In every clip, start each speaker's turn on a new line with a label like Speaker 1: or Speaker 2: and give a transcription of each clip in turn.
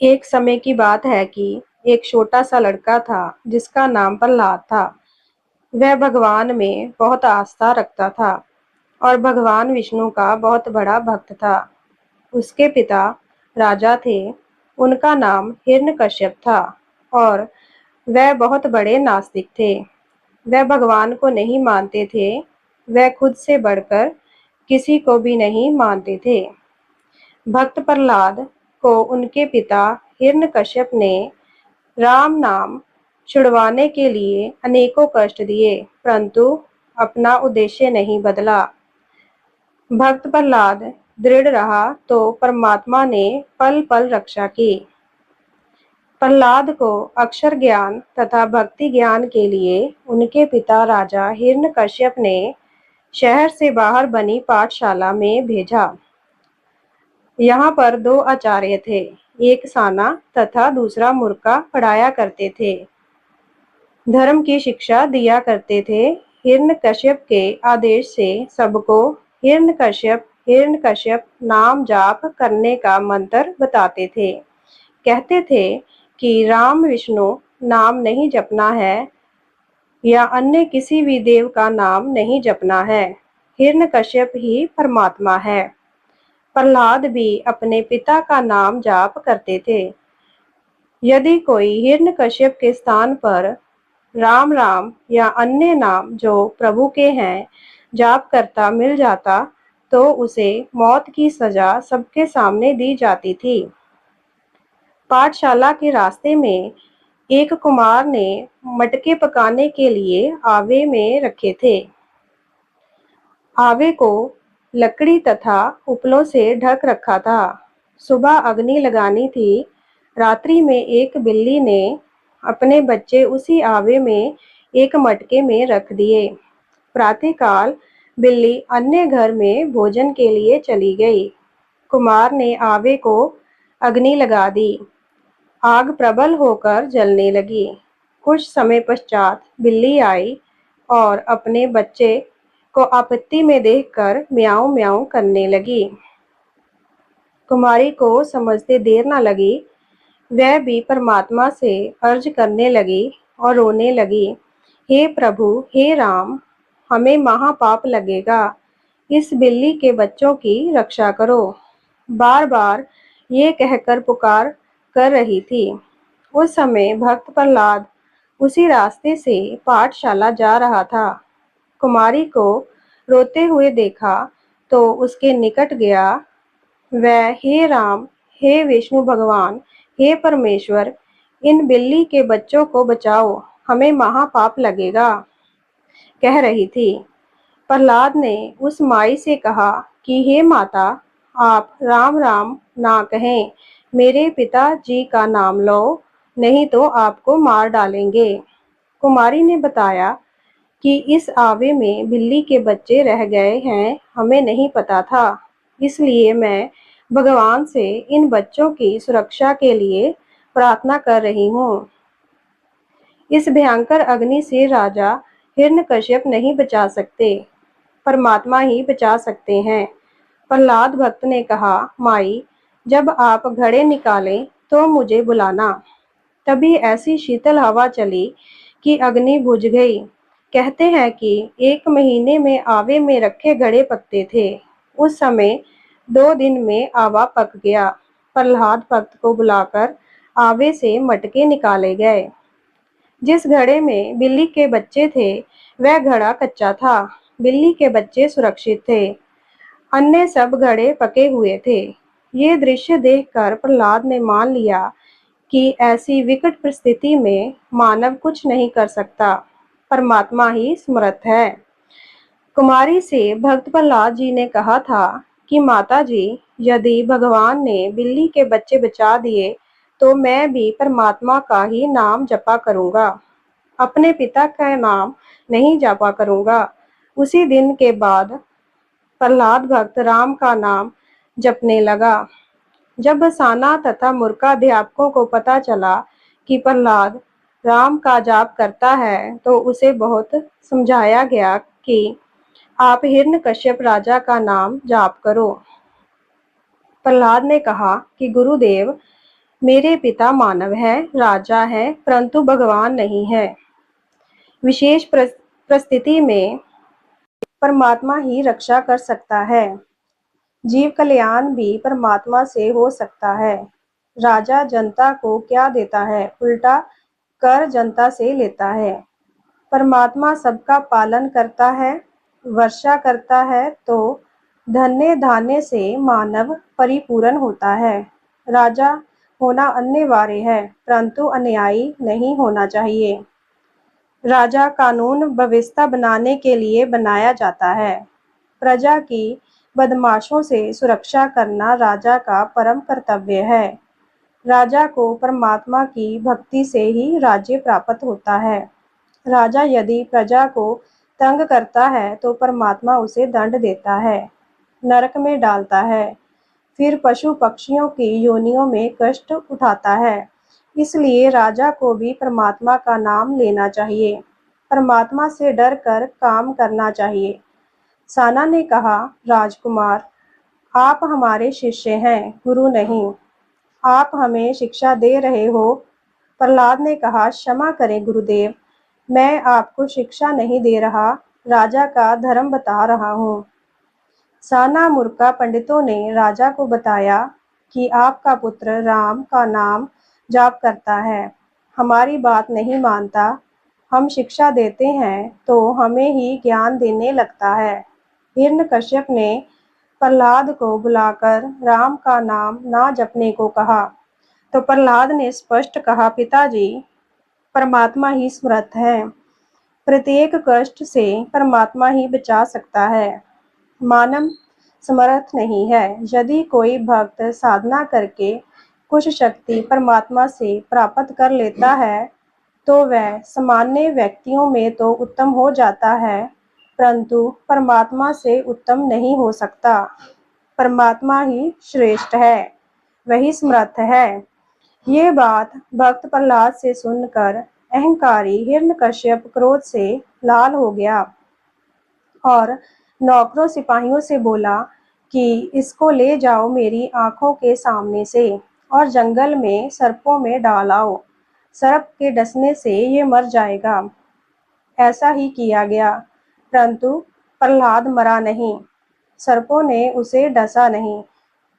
Speaker 1: एक समय की बात है कि एक छोटा सा लड़का था जिसका नाम प्रहलाद था। वह भगवान में बहुत आस्था रखता था और भगवान विष्णु का बहुत बड़ा भक्त था। उसके पिता राजा थे। उनका नाम हिरण्यकश्यप था और वह बहुत बड़े नास्तिक थे। वह भगवान को नहीं मानते थे। वह खुद से बढ़कर किसी को भी नहीं मानते थे। भक्त प्रहलाद को उनके पिता हिरण्यकश्यप ने राम नाम छुड़वाने के लिए अनेकों कष्ट दिए, परंतु अपना उद्देश्य नहीं बदला। भक्त प्रहलाद दृढ़ रहा तो परमात्मा ने पल पल रक्षा की। प्रहलाद को अक्षर ज्ञान तथा भक्ति ज्ञान के लिए उनके पिता राजा हिरण्यकश्यप ने शहर से बाहर बनी पाठशाला में भेजा। यहाँ पर दो आचार्य थे, एक साना तथा दूसरा मूर्खा पढ़ाया करते थे। धर्म की शिक्षा दिया करते थे। हिरण्यकश्यप के आदेश से सबको हिरण्यकश्यप हिरण्यकश्यप नाम जाप करने का मंत्र बताते थे। कहते थे कि राम विष्णु नाम नहीं जपना है या अन्य किसी भी देव का नाम नहीं जपना है। हिरण्यकश्यप ही परमात्मा है। प्रहलाद भी अपने पिता का नाम जाप करते थे। यदि कोई हिरण्यकश्यप के स्थान पर राम राम या अन्य नाम जो प्रभु के हैं जाप करता मिल जाता तो उसे मौत की सजा सबके सामने दी जाती थी। पाठशाला के रास्ते में एक कुमार ने मटके पकाने के लिए आवे में रखे थे। आवे को लकड़ी तथा उपलों से ढक रखा था। सुबह अग्नि लगानी थी। रात्रि में एक बिल्ली ने अपने बच्चे उसी आवे में एक मटके में रख दिए। प्रातःकाल बिल्ली अन्य घर में भोजन के लिए चली गई। कुमार ने आवे को अग्नि लगा दी। आग प्रबल होकर जलने लगी। कुछ समय पश्चात बिल्ली आई और अपने बच्चे को आपत्ति में देखकर म्याऊं म्याऊं करने लगी। कुमारी को समझते देर न लगी। वह भी परमात्मा से अर्ज करने लगी और रोने लगी, हे प्रभु, हे राम, हमें महापाप लगेगा। इस बिल्ली के बच्चों की रक्षा करो। बार बार ये कहकर पुकार कर रही थी। उस समय भक्त प्रहलाद उसी रास्ते से पाठशाला जा रहा था। कुमारी को रोते हुए देखा तो उसके निकट गया। वह, हे राम, हे विष्णु भगवान, हे परमेश्वर, इन बिल्ली के बच्चों को बचाओ, हमें महापाप लगेगा, कह रही थी। प्रहलाद ने उस माई से कहा कि हे माता, आप राम राम ना कहें, मेरे पिताजी का नाम लो, नहीं तो आपको मार डालेंगे। कुमारी ने बताया कि इस आवे में बिल्ली के बच्चे रह गए हैं, हमें नहीं पता था, इसलिए मैं भगवान से इन बच्चों की सुरक्षा के लिए प्रार्थना कर रही हूँ। इस भयंकर अग्नि से राजा हिरण्यकश्यप नहीं बचा सकते, परमात्मा ही बचा सकते हैं। प्रहलाद भक्त ने कहा, माई, जब आप घड़े निकालें तो मुझे बुलाना। तभी ऐसी शीतल हवा चली कि अग्नि बुझ गई। कहते हैं कि एक महीने में आवे में रखे घड़े पकते थे। उस समय 2 दिन में आवा पक गया। प्रहलाद भक्त को बुलाकर आवे से मटके निकाले गए। जिस घड़े में बिल्ली के बच्चे थे वह घड़ा कच्चा था। बिल्ली के बच्चे सुरक्षित थे। अन्य सब घड़े पके हुए थे। ये दृश्य देखकर प्रहलाद ने मान लिया कि ऐसी विकट परिस्थिति में मानव कुछ नहीं कर सकता, परमात्मा ही समर्थ है। कुमारी से भक्त प्रहलाद जी ने कहा था कि माता जी, यदि भगवान ने बिल्ली के बच्चे बचा दिए तो मैं भी परमात्मा का ही नाम जपा करूंगा, अपने पिता का नाम नहीं जपा करूंगा। उसी दिन के बाद प्रहलाद भक्त राम का नाम जपने लगा। जब साना तथा मूर्खा अध्यापकों को पता चला कि प्रहलाद राम का जाप करता है तो उसे बहुत समझाया गया कि आप हिरण्यकश्यप राजा का नाम जाप करो। प्रहलाद ने कहा कि गुरुदेव, मेरे पिता मानव है, राजा है, परंतु भगवान नहीं है। विशेष परिस्थिति में परमात्मा ही रक्षा कर सकता है। जीव कल्याण भी परमात्मा से हो सकता है। राजा जनता को क्या देता है, उल्टा कर जनता से लेता है। परमात्मा सबका पालन करता है, वर्षा करता है तो धन्य धान्य से मानव परिपूर्ण होता है। राजा होना अनिवार्य है, परंतु अन्यायी नहीं होना चाहिए। राजा कानून व्यवस्था बनाने के लिए बनाया जाता है। प्रजा की बदमाशों से सुरक्षा करना राजा का परम कर्तव्य है। राजा को परमात्मा की भक्ति से ही राज्य प्राप्त होता है। राजा यदि प्रजा को तंग करता है तो परमात्मा उसे दंड देता है, नरक में डालता है, फिर पशु पक्षियों की योनियों में कष्ट उठाता है। इसलिए राजा को भी परमात्मा का नाम लेना चाहिए, परमात्मा से डर कर काम करना चाहिए। साना ने कहा, राजकुमार, आप हमारे शिष्य हैं, गुरु नहीं। आप हमें शिक्षा दे रहे हो। प्रहलाद ने कहा, क्षमा करें गुरुदेव, मैं आपको शिक्षा नहीं दे रहा, राजा का धर्म बता रहा हूँ। साना मूर्खा पंडितों ने राजा को बताया कि आपका पुत्र राम का नाम जाप करता है, हमारी बात नहीं मानता। हम शिक्षा देते हैं तो हमें ही ज्ञान देने लगता है। हिरण्यकश्यप ने प्रहलाद को बुलाकर राम का नाम ना जपने को कहा, तो प्रहलाद ने स्पष्ट कहा, पिताजी, परमात्मा ही समर्थ है। प्रत्येक कष्ट से परमात्मा ही बचा सकता है, मानव समर्थ नहीं है। यदि कोई भक्त साधना करके कुछ शक्ति परमात्मा से प्राप्त कर लेता है तो वह सामान्य व्यक्तियों में तो उत्तम हो जाता है, परंतु परमात्मा से उत्तम नहीं हो सकता। परमात्मा ही श्रेष्ठ है, वही समर्थ है। ये बात भक्त प्रहलाद से सुनकर अहंकारी हिरण्यकश्यप क्रोध से लाल हो गया और नौकरों सिपाहियों से बोला कि इसको ले जाओ मेरी आंखों के सामने से और जंगल में सर्पों में डाल आओ। सर्प के डसने से ये मर जाएगा। ऐसा ही किया गया, परंतु प्रहलाद मरा नहीं। सर्पों ने उसे डसा नहीं,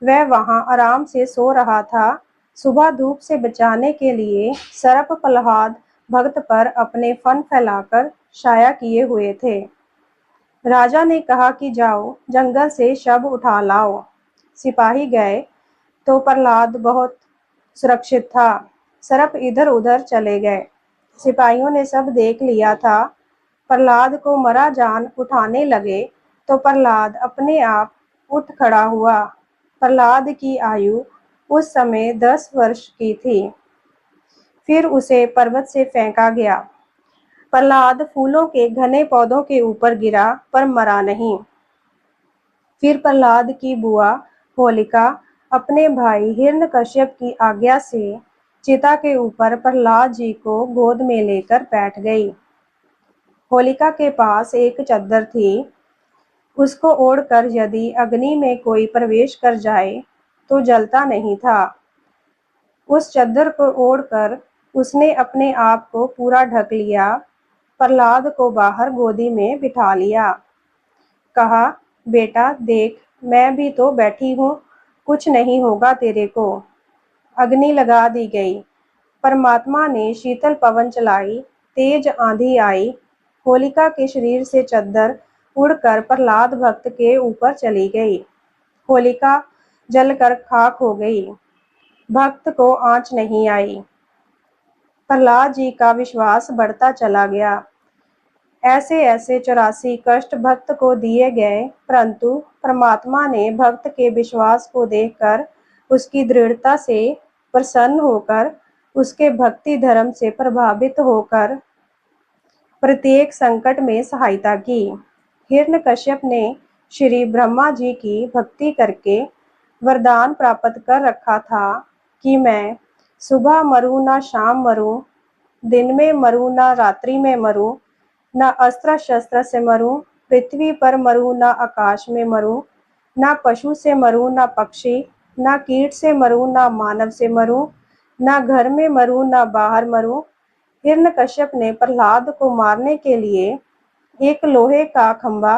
Speaker 1: वह वहां आराम से सो रहा था। सुबह धूप से बचाने के लिए सर्प प्रहलाद भक्त पर अपने फन फैलाकर छाया किए हुए थे। राजा ने कहा कि जाओ जंगल से शव उठा लाओ। सिपाही गए तो प्रहलाद बहुत सुरक्षित था। सर्प इधर उधर चले गए। सिपाहियों ने सब देख लिया था। प्रहलाद को मरा जान उठाने लगे तो प्रहलाद अपने आप उठ खड़ा हुआ। प्रहलाद की आयु उस समय 10 वर्ष की थी। फिर उसे पर्वत से फेंका गया। प्रहलाद फूलों के घने पौधों के ऊपर गिरा पर मरा नहीं। फिर प्रहलाद की बुआ होलिका अपने भाई हिरण्यकश्यप की आज्ञा से चिता के ऊपर प्रहलाद जी को गोद में लेकर बैठ गई। होलिका के पास एक चद्दर थी। उसको ओढ़कर यदि अग्नि में कोई प्रवेश कर जाए तो जलता नहीं था। उस चद्दर को ओढ़कर उसने अपने आप को पूरा ढक लिया। प्रहलाद को बाहर गोदी में बिठा लिया। कहा, बेटा देख, मैं भी तो बैठी हूँ, कुछ नहीं होगा तेरे को। अग्नि लगा दी गई। परमात्मा ने शीतल पवन चलाई, तेज आंधी आई। होलिका के शरीर से चद्दर उड़कर प्रहलाद भक्त के ऊपर चली गई। होलिका जलकर खाक हो गई। भक्त को आंच नहीं आई। प्रहलाद जी का विश्वास बढ़ता चला गया। ऐसे ऐसे 84 कष्ट भक्त को दिए गए, परंतु परमात्मा ने भक्त के विश्वास को देखकर उसकी दृढ़ता से प्रसन्न होकर उसके भक्ति धर्म से प्रभावित होकर प्रत्येक संकट में सहायता की। हिरण्यकश्यप ने श्री ब्रह्मा जी की भक्ति करके वरदान प्राप्त कर रखा था कि मैं सुबह मरूं ना शाम मरूं, दिन में मरूं ना रात्रि में मरूं, ना अस्त्र शस्त्र से मरूं, पृथ्वी पर मरूं ना आकाश में मरूं, ना पशु से मरूं ना पक्षी, ना कीट से मरूं ना मानव से मरूं, ना घर में मरूं ना बाहर मरूं। हिरण्यकश्यप ने प्रहलाद को मारने के लिए एक लोहे का खंभा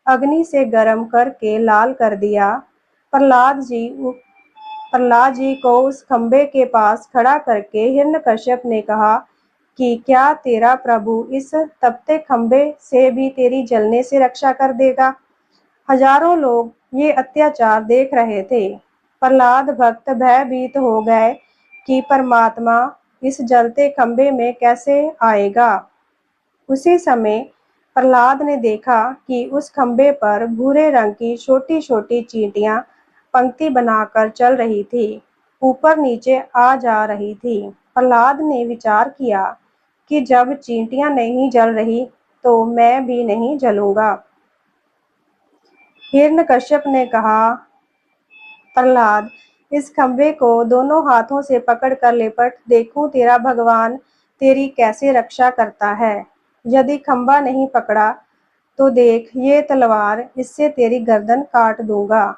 Speaker 1: अग्नि से गर्म करके लाल कर दिया। प्रहलाद जी को उस खंभे के पास खड़ा करके हिरण्यकश्यप ने कहा कि क्या तेरा प्रभु इस तपते खंभे से भी तेरी जलने से रक्षा कर देगा। हजारों लोग ये अत्याचार देख रहे थे। प्रहलाद भक्त भयभीत हो गए कि परमात्मा इस जलते खंभे में कैसे आएगा। उसी समय प्रहलाद ने देखा कि उस खंभे पर भूरे रंग की छोटी छोटी चींटियां पंक्ति बनाकर चल रही थी, ऊपर नीचे आ जा रही थी। प्रहलाद ने विचार किया कि जब चींटियां नहीं जल रही तो मैं भी नहीं जलूंगा। हिरण्यकश्यप ने कहा, प्रहलाद, इस खंभे को दोनों हाथों से पकड़कर लिपट, देखूं तेरा भगवान तेरी कैसे रक्षा करता है। यदि खंभा नहीं पकड़ा तो देख, ये तलवार, इससे तेरी गर्दन काट दूंगा।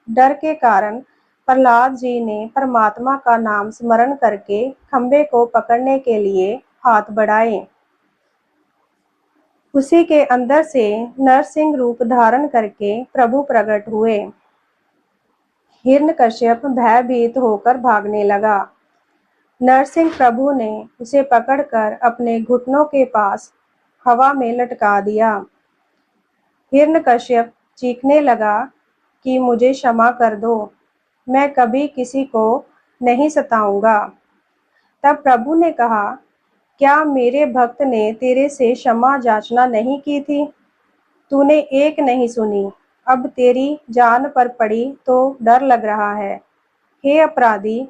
Speaker 1: डर के कारण प्रहलाद जी ने परमात्मा का नाम स्मरण करके खंभे को पकड़ने के लिए हाथ बढ़ाए। उसी के अंदर से नरसिंह रूप धारण करके प्रभु प्रकट हुए। हिरण्यकश्यप भयभीत होकर भागने लगा। नरसिंह प्रभु ने उसे पकड़कर अपने घुटनों के पास हवा में लटका दिया। हिरण्यकश्यप चीखने लगा कि मुझे क्षमा कर दो, मैं कभी किसी को नहीं सताऊंगा। तब प्रभु ने कहा, क्या मेरे भक्त ने तेरे से क्षमा याचना नहीं की थी? तूने एक नहीं सुनी, अब तेरी जान पर पड़ी तो डर लग रहा है। हे अपराधी,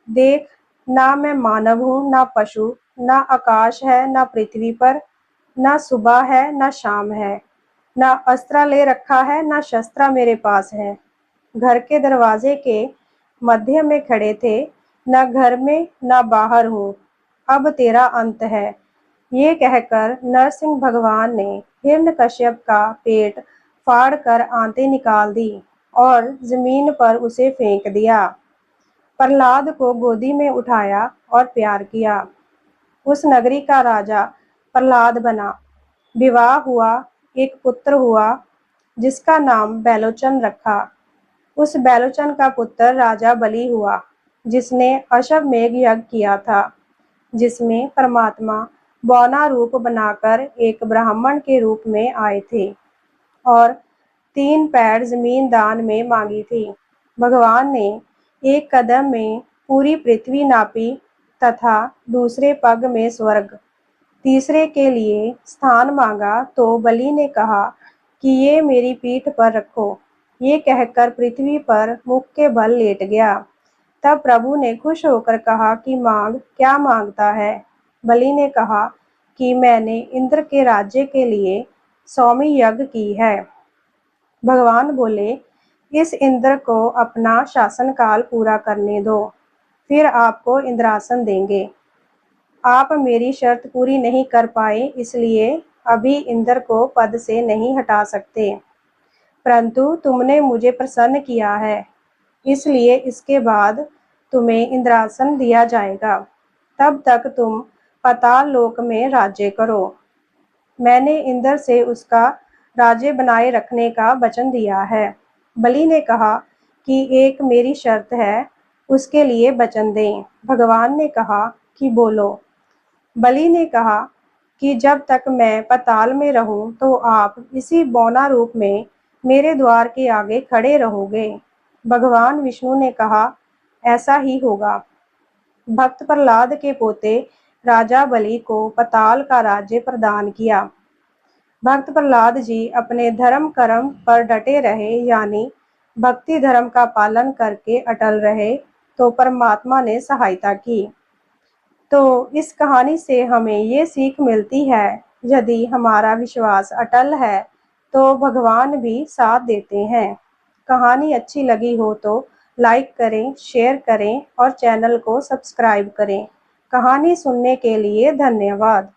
Speaker 1: देख, ना मैं मानव हूँ ना पशु, ना आकाश है ना पृथ्वी पर, ना सुबह है ना शाम है, ना अस्त्र ले रखा है ना शस्त्र मेरे पास है। घर के दरवाजे के मध्य में खड़े थे, न घर में न बाहर हूँ, अब तेरा अंत है। ये कहकर नरसिंह भगवान ने हिरण्यकश्यप का पेट फाड़कर आंतें निकाल दी और जमीन पर उसे फेंक दिया। प्रहलाद को गोदी में उठाया और प्यार किया। उस नगरी का राजा प्रहलाद बना। विवाह हुआ, एक पुत्र हुआ जिसका नाम बैलोचन रखा। उस बैलोचन का पुत्र राजा बलि हुआ, जिसने अश्वमेध यज्ञ किया था, जिसमें परमात्मा बौना रूप बनाकर एक ब्राह्मण के रूप में आए थे और 3 पैर जमीन दान में मांगी थी। भगवान ने एक कदम में पूरी पृथ्वी नापी तथा दूसरे पग में स्वर्ग, तीसरे के लिए स्थान मांगा तो बलि ने कहा कि ये मेरी पीठ पर रखो। ये कहकर पृथ्वी पर मुख के बल लेट गया। तब प्रभु ने खुश होकर कहा कि मांग, क्या मांगता है? बलि ने कहा कि मैंने इंद्र के राज्य के लिए सौमी यज्ञ की है। भगवान बोले, इस इंद्र को अपना शासन काल पूरा करने दो, फिर आपको इंद्रासन देंगे। आप मेरी शर्त पूरी नहीं कर पाए, इसलिए अभी इंद्र को पद से नहीं हटा सकते, परंतु तुमने मुझे प्रसन्न किया है, इसलिए इसके बाद तुम्हें इंद्रासन दिया जाएगा। तब तक तुम पाताल लोक में राज्य करो। मैंने इंद्र से उसका राज्य बनाए रखने का वचन दिया है। बलि ने कहा कि एक मेरी शर्त है, उसके लिए वचन दें। भगवान ने कहा कि बोलो। बलि ने कहा कि जब तक मैं पाताल में रहूं तो आप इसी बौना रूप में मेरे द्वार के आगे खड़े रहोगे। भगवान विष्णु ने कहा, ऐसा ही होगा। भक्त प्रहलाद के पोते राजा बलि को पाताल का राज्य प्रदान किया। भक्त प्रहलाद जी अपने धर्म कर्म पर डटे रहे, यानी भक्ति धर्म का पालन करके अटल रहे, तो परमात्मा ने सहायता की। तो इस कहानी से हमें ये सीख मिलती है, यदि हमारा विश्वास अटल है तो भगवान भी साथ देते हैं। कहानी अच्छी लगी हो तो लाइक करें, शेयर करें और चैनल को सब्सक्राइब करें। कहानी सुनने के लिए धन्यवाद।